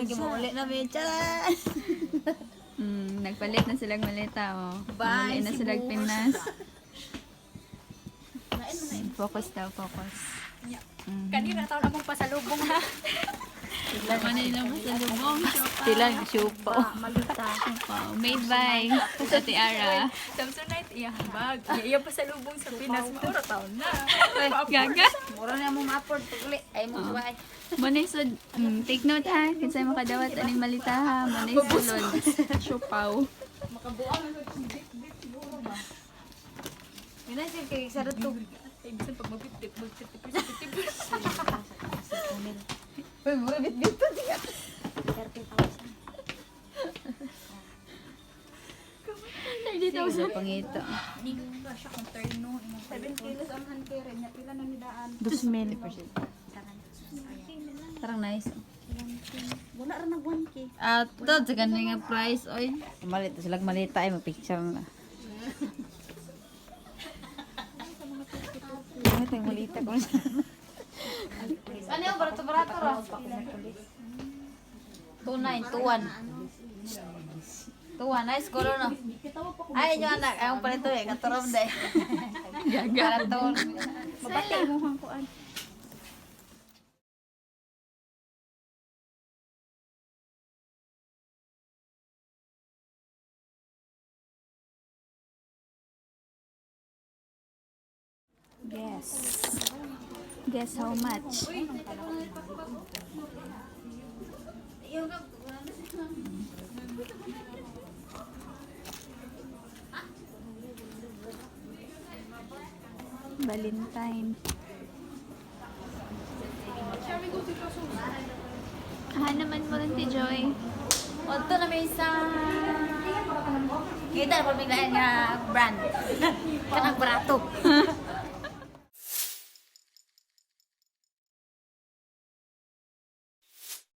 Kimulit na may charan. Nagpalit na silang maleta, oh. Bye, Umuwi na Cebu. silang Pinas. Focus daw, focus. Kanina taon among pasalubong na. Manay lang sa lubong. Tilang syupa. Malita. Wow, made by Ate Ara. Samsonite iya bag. Iya pasalubong sa Pinas. Puro taon na. Gaga. Mura na mo ma-afford pagli. Ay mo suway. Manay sa, take note ha. Kinsay makadawat, aning malita ha. Manay sulod. Siupaw. Yun na siya kay sarap to. Ay bisan pag magtitip. Uy, mura bit-bit to. 30,000 pangito. Hindi ko siya kung terno. 7 kilos ang handkerry niya. Pila na nidaan. 2,000. Parang nice. Wala rin nag 1K. At ito, sa ganun nga price, oy. Malita silang malita ay mapicture na. Ay, ito yung malita ko. Ano yung barato-barato ra? 2,9, 2,1. 2,1, ay, siguro no. Ay, yung anak, ayaw pala ito eh, katurom dahil. Gaga. Karaton. Mabati mo hang kuan. Guess. Guess how much? Valentine. Naman mo rin, Joy. O, ito na may isang... Kita na pamilaan nga brand. Kanang barato.